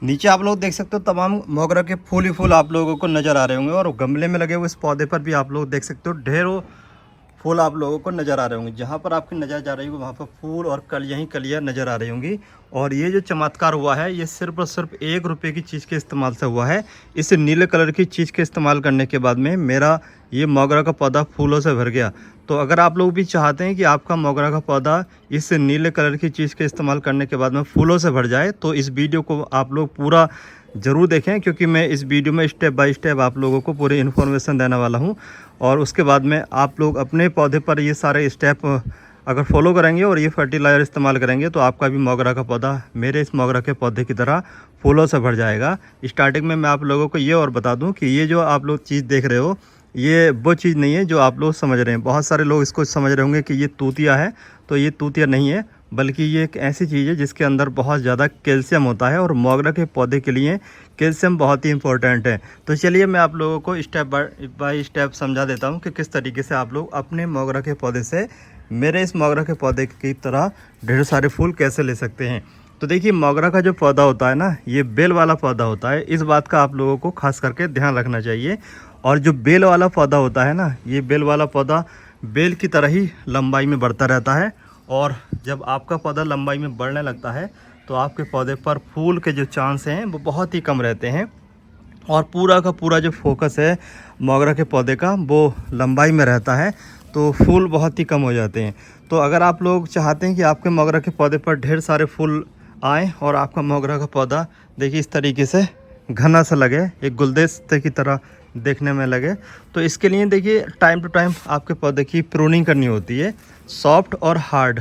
नीचे आप लोग देख सकते हो तमाम मोगरा के फूल ही फूल आप लोगों को नज़र आ रहे होंगे, और गमले में लगे हुए इस पौधे पर भी आप लोग देख सकते हो ढेरों फूल आप लोगों को नज़र आ रहे होंगे। जहाँ पर आपकी नज़र जा रही होगी वहाँ पर फूल और कलियाँ ही कलियाँ नज़र आ रही होंगी। और ये जो चमत्कार हुआ है ये सिर्फ और सिर्फ 1 रुपये की चीज़ के इस्तेमाल से हुआ है। इस नीले कलर की चीज़ के इस्तेमाल करने के बाद में मेरा ये मोगरा का पौधा फूलों से भर गया। तो अगर आप लोग भी चाहते हैं कि आपका मोगरा का पौधा इस नीले कलर की चीज़ के इस्तेमाल करने के बाद में फूलों से भर जाए, तो इस वीडियो को आप लोग पूरा ज़रूर देखें, क्योंकि मैं इस वीडियो में स्टेप बाय स्टेप आप लोगों को पूरी इन्फॉर्मेशन देने वाला हूं। और उसके बाद में आप लोग अपने पौधे पर ये सारे स्टेप अगर फॉलो करेंगे और ये फर्टिलाइज़र इस्तेमाल करेंगे तो आपका भी मोगरा का पौधा मेरे इस मोगरा के पौधे की तरह फूलों से भर जाएगा। स्टार्टिंग में मैं आप लोगों को ये और बता दूं कि ये जो आप लोग चीज़ देख रहे हो ये वो चीज़ नहीं है जो आप लोग समझ रहे हैं। बहुत सारे लोग इसको समझ रहे होंगे कि ये तूतिया है, तो ये तूतिया नहीं है, बल्कि ये एक ऐसी चीज़ है जिसके अंदर बहुत ज़्यादा कैल्शियम होता है, और मोगरा के पौधे के लिए कैल्शियम बहुत ही इंपॉर्टेंट है। तो चलिए मैं आप लोगों को स्टेप बाय स्टेप समझा देता हूँ कि किस तरीके से आप लोग अपने मोगरा के पौधे से मेरे इस मोगरा के पौधे की तरह ढेर सारे फूल कैसे ले सकते हैं। तो देखिए, मोगरा का जो पौधा होता है ना, ये बेल वाला पौधा होता है। इस बात का आप लोगों को खास करके ध्यान रखना चाहिए। और जो बेल वाला पौधा होता है ना, ये बेल वाला पौधा बेल की तरह ही लंबाई में बढ़ता रहता है। और जब आपका पौधा लंबाई में बढ़ने लगता है तो आपके पौधे पर फूल के जो चांस हैं वो बहुत ही कम रहते हैं, और पूरा का पूरा जो फोकस है मोगरा के पौधे का वो लंबाई में रहता है, तो फूल बहुत ही कम हो जाते हैं। तो अगर आप लोग चाहते हैं कि आपके मोगरा के पौधे पर ढेर सारे फूल आएँ और आपका मोगरा का पौधा देखिए इस तरीके से घना सा लगे, एक गुलदस्ते की तरह देखने में लगे, तो इसके लिए देखिए टाइम टू टाइम आपके पौधे की प्रूनिंग करनी होती है। सॉफ्ट और हार्ड,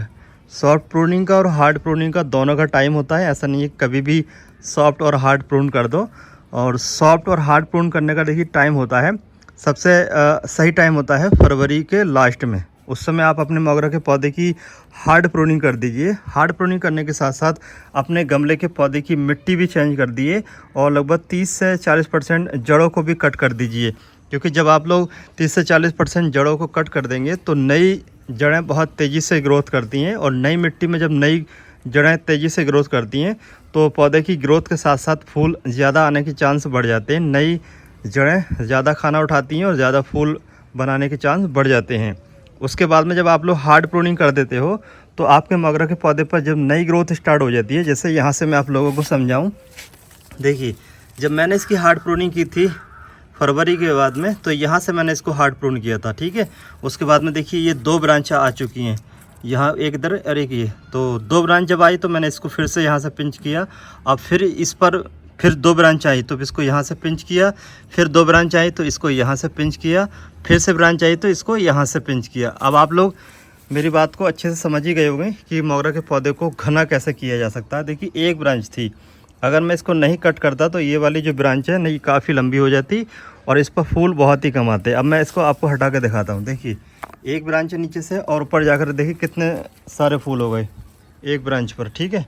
सॉफ्ट प्रूनिंग का और हार्ड प्रूनिंग का दोनों का टाइम होता है। ऐसा नहीं है कभी भी सॉफ्ट और हार्ड प्रून कर दो। और सॉफ्ट और हार्ड प्रून करने का देखिए टाइम होता है, सबसे सही टाइम होता है फरवरी के लास्ट में। उस समय आप अपने मोगरा के पौधे की हार्ड प्रूनिंग कर दीजिए। हार्ड प्रूनिंग करने के साथ साथ अपने गमले के पौधे की मिट्टी भी चेंज कर दिए, और लगभग 30 से 40% जड़ों को भी कट कर दीजिए। क्योंकि जब आप लोग 30 से 40% जड़ों को कट कर देंगे तो नई जड़ें बहुत तेज़ी से ग्रोथ करती हैं, और नई मिट्टी में जब नई जड़ें तेज़ी से ग्रोथ करती हैं तो पौधे की ग्रोथ के साथ साथ फूल ज़्यादा आने के चांस बढ़ जाते हैं। नई जड़ें ज़्यादा खाना उठाती हैं और ज़्यादा फूल बनाने के चांस बढ़ जाते हैं। उसके बाद में जब आप लोग हार्ड प्रूनिंग कर देते हो तो आपके मोगरा के पौधे पर जब नई ग्रोथ स्टार्ट हो जाती है, जैसे यहाँ से मैं आप लोगों को समझाऊँ। देखिए, जब मैंने इसकी हार्ड प्रूनिंग की थी फरवरी के बाद में, तो यहाँ से मैंने इसको हार्ड प्रून किया था, ठीक है। उसके बाद में देखिए ये 2 ब्रांच आ चुकी हैं, यहाँ एक इधर और एक ये, तो 2 ब्रांच जब आई तो मैंने इसको फिर से यहाँ से पिंच किया। अब फिर इस पर फिर 2 ब्रांच आई तो इसको यहाँ से पिंच किया, फिर 2 ब्रांच आई तो इसको यहाँ से पिंच किया, फिर से ब्रांच आई तो इसको यहाँ से पिंच किया। अब आप लोग मेरी बात को अच्छे से समझ ही गए होंगे कि मोगरा के पौधे को घना कैसे किया जा सकता है। देखिए, एक ब्रांच थी, अगर मैं इसको नहीं कट करता तो ये वाली जो ब्रांच है नहीं काफ़ी लंबी हो जाती और इस पर फूल बहुत ही कम आते। अब मैं इसको आपको हटा के दिखाता हूँ। देखिए, एक ब्रांच नीचे से और ऊपर जाकर देखिए कितने सारे फूल हो गए एक ब्रांच पर, ठीक है।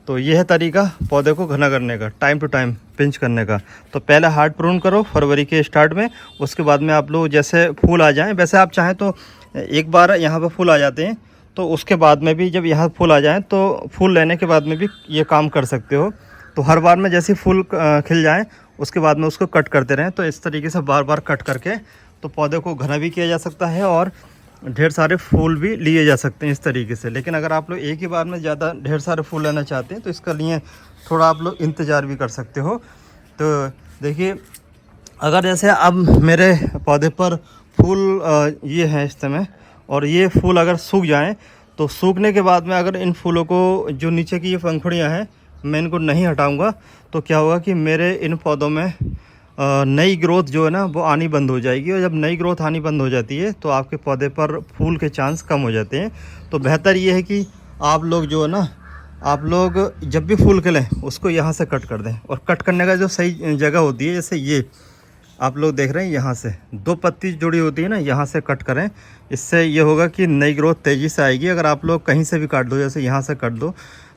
तो यह है तरीका पौधे को घना करने का, टाइम टू टाइम पिंच करने का। तो पहले हार्ड प्रून करो फरवरी के स्टार्ट में, उसके बाद में आप लोग जैसे फूल आ जाएं, वैसे आप चाहें तो एक बार यहाँ पर फूल आ जाते हैं तो उसके बाद में भी जब यहाँ फूल आ जाएं तो फूल लेने के बाद में भी ये काम कर सकते हो। तो हर बार में जैसे फूल खिल जाएं उसके बाद में उसको कट करते रहें। तो इस तरीके से बार बार कट करके तो पौधे को घना भी किया जा सकता है और ढेर सारे फूल भी लिए जा सकते हैं इस तरीके से। लेकिन अगर आप लोग एक ही बार में ज़्यादा ढेर सारे फूल लेना चाहते हैं तो इसके लिए थोड़ा आप लोग इंतज़ार भी कर सकते हो। तो देखिए, अगर जैसे अब मेरे पौधे पर फूल ये हैं इस समय, और ये फूल अगर सूख जाएं तो सूखने के बाद में अगर इन फूलों को जो नीचे की ये पंखुड़ियाँ हैं मैं इनको नहीं हटाऊँगा तो क्या होगा कि मेरे इन पौधों में नई ग्रोथ जो है ना वो आनी बंद हो जाएगी। और जब नई ग्रोथ आनी बंद हो जाती है तो आपके पौधे पर फूल के चांस कम हो जाते हैं। तो बेहतर ये है कि आप लोग जो है ना, आप लोग जब भी फूल खिलें उसको यहाँ से कट कर दें। और कट करने का जो सही जगह होती है, जैसे ये आप लोग देख रहे हैं यहाँ से 2 पत्ती जुड़ी होती है ना, यहाँ से कट करें। इससे ये होगा कि नई ग्रोथ तेज़ी से आएगी। अगर आप लोग कहीं से भी काट दो, जैसे यहाँ से कट दो,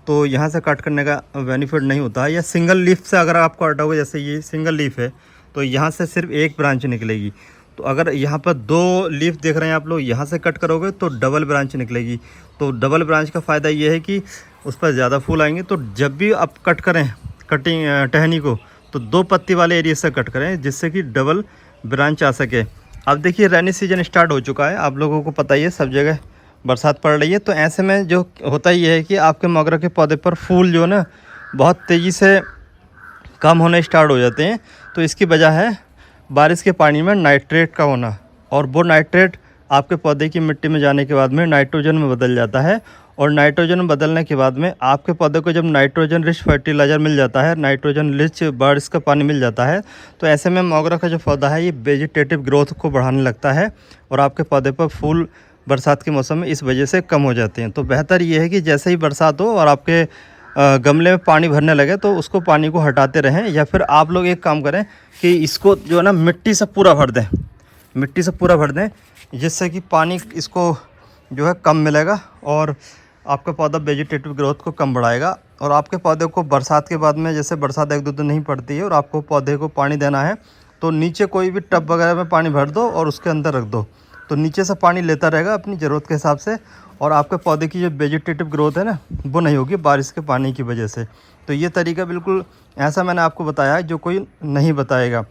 तो यहाँ से कट करने का बेनिफिट नहीं होता है। या सिंगल लीफ से अगर आपको हटाओगे, जैसे ये सिंगल लीफ है तो यहाँ से सिर्फ एक ब्रांच निकलेगी। तो अगर यहाँ पर 2 लीफ देख रहे हैं आप लोग, यहाँ से कट करोगे तो डबल ब्रांच निकलेगी। तो डबल ब्रांच का फ़ायदा ये है कि उस पर ज़्यादा फूल आएंगे। तो जब भी आप कट करें कटिंग टहनी को, तो 2 पत्ती वाले एरिया से कट करें जिससे कि डबल ब्रांच आ सके। अब देखिए रेनी सीजन स्टार्ट हो चुका है, आप लोगों को पता ही है सब जगह बरसात पड़ रही है। तो ऐसे में जो होता ही है कि आपके मोगरा के पौधे पर फूल जो है ना बहुत तेज़ी से कम होने स्टार्ट हो जाते हैं। तो इसकी वजह है बारिश के पानी में नाइट्रेट का होना, और वो नाइट्रेट आपके पौधे की मिट्टी में जाने के बाद में नाइट्रोजन में बदल जाता है, और नाइट्रोजन में बदलने के बाद में आपके पौधे को जब नाइट्रोजन रिच फर्टिलाइज़र मिल जाता है, नाइट्रोजन रिच बारिश का पानी मिल जाता है, तो ऐसे में मोगरा का जो पौधा है ये वेजिटेटिव ग्रोथ को बढ़ाने लगता है, और आपके पौधे पर फूल बरसात के मौसम में इस वजह से कम हो जाते हैं। तो बेहतर ये है कि जैसे ही बरसात हो और आपके गमले में पानी भरने लगे तो उसको पानी को हटाते रहें, या फिर आप लोग एक काम करें कि इसको जो है ना मिट्टी से पूरा भर दें, मिट्टी से पूरा भर दें, जिससे कि पानी इसको जो है कम मिलेगा और आपका पौधा वेजिटेटिव ग्रोथ को कम बढ़ाएगा। और आपके पौधे को बरसात के बाद में, जैसे बरसात 1-2 दिन नहीं पड़ती है और आपको पौधे को पानी देना है, तो नीचे कोई भी टब वगैरह में पानी भर दो और उसके अंदर रख दो, तो नीचे से पानी लेता रहेगा अपनी ज़रूरत के हिसाब से, और आपके पौधे की जो वेजिटेटिव ग्रोथ है ना वो नहीं होगी बारिश के पानी की वजह से। तो ये तरीका बिल्कुल ऐसा मैंने आपको बताया है जो कोई नहीं बताएगा।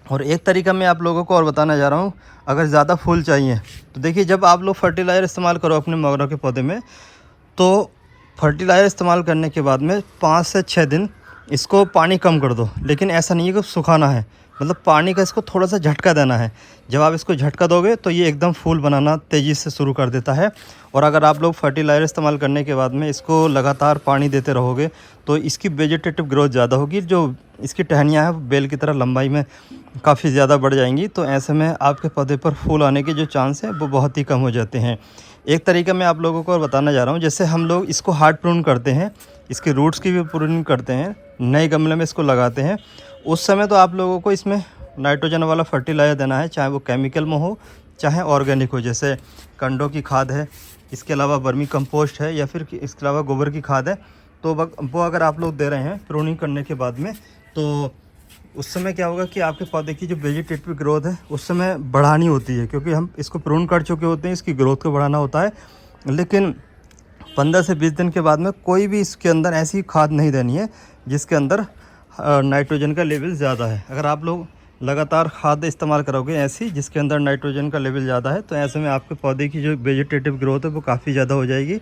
और एक तरीका मैं आप लोगों को और बताना जा रहा हूँ, अगर ज़्यादा फूल चाहिए तो देखिए जब आप लोग फर्टिलाइज़र इस्तेमाल करो अपने मोगरा के पौधे में, तो फर्टिलाइज़र इस्तेमाल करने के बाद में 5 से 6 दिन इसको पानी कम कर दो, लेकिन ऐसा नहीं है कि सुखाना है, मतलब पानी का इसको थोड़ा सा झटका देना है। जब आप इसको झटका दोगे तो ये एकदम फूल बनाना तेज़ी से शुरू कर देता है। और अगर आप लोग फर्टिलाइज़र इस्तेमाल करने के बाद में इसको लगातार पानी देते रहोगे तो इसकी वेजिटेटिव ग्रोथ ज़्यादा होगी, जो इसकी टहनियाँ हैं बेल की तरह लंबाई में काफ़ी ज़्यादा बढ़ जाएंगी। तो ऐसे में आपके पौधे पर फूल आने के जो चांस हैं वो बहुत ही कम हो जाते हैं। एक तरीका मैं आप लोगों को और बताना जा रहा हूँ, जैसे हम लोग इसको हार्ड प्रून करते हैं, इसके रूट्स की भी प्रूनिंग करते हैं, नए गमले में इसको लगाते हैं, उस समय तो आप लोगों को इसमें नाइट्रोजन वाला फर्टिलाइज़र देना है, चाहे वो केमिकल में हो चाहे ऑर्गेनिक हो, जैसे कंडों की खाद है, इसके अलावा वर्मी कंपोस्ट है, या फिर इसके अलावा गोबर की खाद है। तो वो अगर आप लोग दे रहे हैं प्रूनिंग करने के बाद में, तो उस समय क्या होगा कि आपके पौधे की जो वेजिटेटिव ग्रोथ है उस समय बढ़ानी होती है, क्योंकि हम इसको प्रून कर चुके होते हैं, इसकी ग्रोथ को बढ़ाना होता है। लेकिन 15 से 20 दिन के बाद में कोई भी इसके अंदर ऐसी खाद नहीं देनी है जिसके अंदर नाइट्रोजन का लेवल ज़्यादा है। अगर आप लोग लगातार खाद इस्तेमाल करोगे ऐसी जिसके अंदर नाइट्रोजन का लेवल ज़्यादा है, तो ऐसे में आपके पौधे की जो वेजिटेटिव ग्रोथ है वो काफ़ी ज़्यादा हो जाएगी,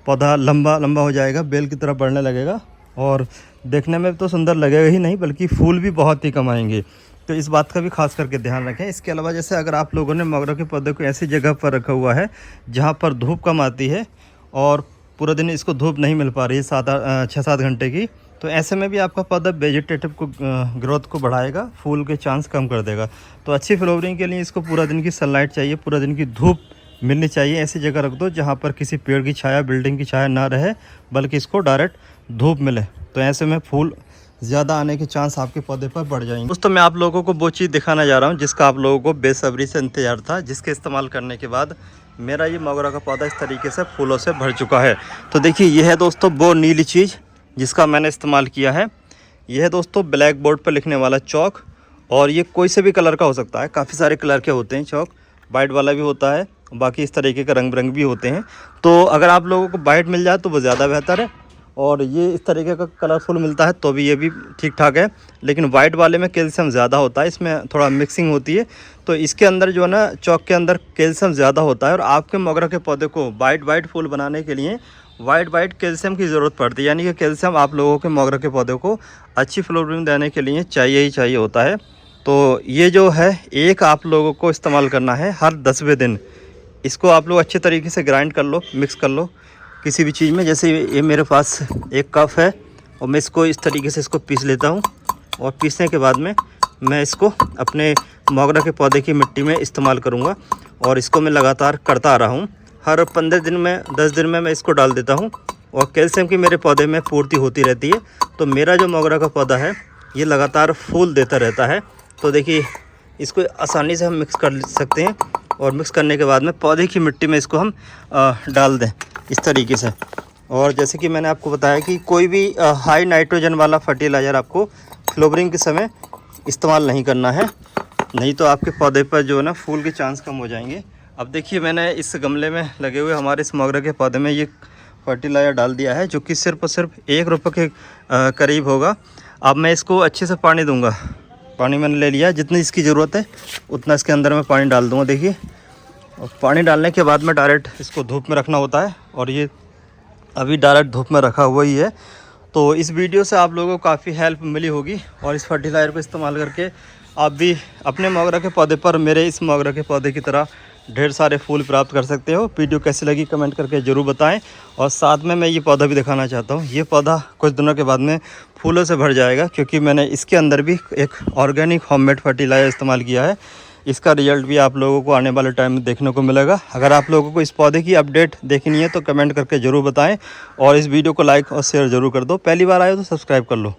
पौधा लंबा लंबा हो जाएगा, बेल की तरह बढ़ने लगेगा, और देखने में तो सुंदर लगेगा ही नहीं बल्कि फूल भी बहुत ही कम आएंगे। तो इस बात का भी खास करके ध्यान रखें। इसके अलावा जैसे अगर आप लोगों ने मोगरा के पौधे को ऐसी जगह पर रखा हुआ है जहाँ पर धूप कम आती है और पूरा दिन इसको धूप नहीं मिल पा रही है 6-7 घंटे की, तो ऐसे में भी आपका पौधा वेजिटेटिव को ग्रोथ को बढ़ाएगा, फूल के चांस कम कर देगा। तो अच्छी फ्लावरिंग के लिए इसको पूरा दिन की सनलाइट चाहिए, पूरा दिन की धूप मिलनी चाहिए। ऐसी जगह रख दो जहाँ पर किसी पेड़ की छाया, बिल्डिंग की छाया ना रहे, बल्कि इसको डायरेक्ट धूप मिले, तो ऐसे में फूल ज़्यादा आने के चांस आपके पौधे पर बढ़ जाएंगे। दोस्तों मैं आप लोगों को वो चीज़ दिखाना जा रहा हूँ जिसका आप लोगों को बेसब्री से इंतजार था, जिसके इस्तेमाल करने के बाद मेरा ये मोगरा का पौधा इस तरीके से फूलों से भर चुका है। तो देखिए ये है दोस्तों वो नीली चीज़ जिसका मैंने इस्तेमाल किया है। यह है दोस्तों ब्लैक बोर्ड पर लिखने वाला चौक, और ये कोई से भी कलर का हो सकता है, काफ़ी सारे कलर के होते हैं चौक, वाइट वाला भी होता है, बाकी इस तरीके के रंग बिरंग भी होते हैं। तो अगर आप लोगों को वाइट मिल जाए तो वो ज़्यादा बेहतर है, और ये इस तरीके का कलरफुल मिलता है तो भी ये भी ठीक ठाक है। लेकिन वाइट वाले में कैल्शियम ज़्यादा होता है, इसमें थोड़ा मिक्सिंग होती है, तो इसके अंदर जो है ना चौक के अंदर कैल्शियम ज़्यादा होता है। और आपके मोगरा के पौधे को वाइट फूल बनाने के लिए वाइट कैल्शियम की ज़रूरत पड़ती है, यानी कि कैल्शियम आप लोगों के मोगरा के पौधे को अच्छी फ्लावरिंग देने के लिए चाहिए ही चाहिए होता है। तो ये जो है एक आप लोगों को इस्तेमाल करना है हर 10वें दिन। इसको आप लोग अच्छे तरीके से ग्राइंड कर लो, मिक्स कर लो किसी भी चीज़ में। जैसे ये मेरे पास एक कप है और मैं इसको इस तरीके से इसको पीस लेता हूँ, और पीसने के बाद में मैं इसको अपने मोगरा के पौधे की मिट्टी में इस्तेमाल करूँगा, और इसको मैं लगातार करता आ रहा हूँ। हर 15 दिन में 10 दिन में मैं इसको डाल देता हूँ, और कैल्शियम की मेरे पौधे में पूर्ति होती रहती है। तो मेरा जो मोगरा का पौधा है ये लगातार फूल देता रहता है। तो देखिए इसको आसानी से हम मिक्स कर सकते हैं, और मिक्स करने के बाद में पौधे की मिट्टी में इसको हम डाल दें इस तरीके से। और जैसे कि मैंने आपको बताया कि कोई भी हाई नाइट्रोजन वाला फर्टिलाइज़र आपको फ्लावरिंग के समय इस्तेमाल नहीं करना है, नहीं तो आपके पौधे पर जो है ना फूल के चांस कम हो जाएंगे। अब देखिए मैंने इस गमले में लगे हुए हमारे इस मोगरा के पौधे में ये फर्टिलाइज़र डाल दिया है, जो कि सिर्फ और सिर्फ 1 रुपये के करीब होगा। अब मैं इसको अच्छे से पानी दूंगा। पानी मैंने ले लिया, जितनी इसकी ज़रूरत है उतना इसके अंदर मैं पानी डाल दूंगा। देखिए, और पानी डालने के बाद में डायरेक्ट इसको धूप में रखना होता है, और ये अभी डायरेक्ट धूप में रखा हुआ ही है। तो इस वीडियो से आप लोगों को काफ़ी हेल्प मिली होगी, और इस फर्टिलाइज़र को इस्तेमाल करके आप भी अपने मोगरा के पौधे पर मेरे इस मोगरा के पौधे की तरह ढेर सारे फूल प्राप्त कर सकते हो। वीडियो कैसी लगी कमेंट करके ज़रूर बताएं। और साथ में मैं ये पौधा भी दिखाना चाहता हूँ। ये पौधा कुछ दिनों के बाद में फूलों से भर जाएगा, क्योंकि मैंने इसके अंदर भी एक ऑर्गेनिक होममेड फर्टिलाइज़र इस्तेमाल किया है। इसका रिजल्ट भी आप लोगों को आने वाले टाइम में देखने को मिलेगा। अगर आप लोगों को इस पौधे की अपडेट देखनी है तो कमेंट करके ज़रूर बताएं, और इस वीडियो को लाइक और शेयर ज़रूर कर दो। पहली बार आए हो तो सब्सक्राइब कर लो।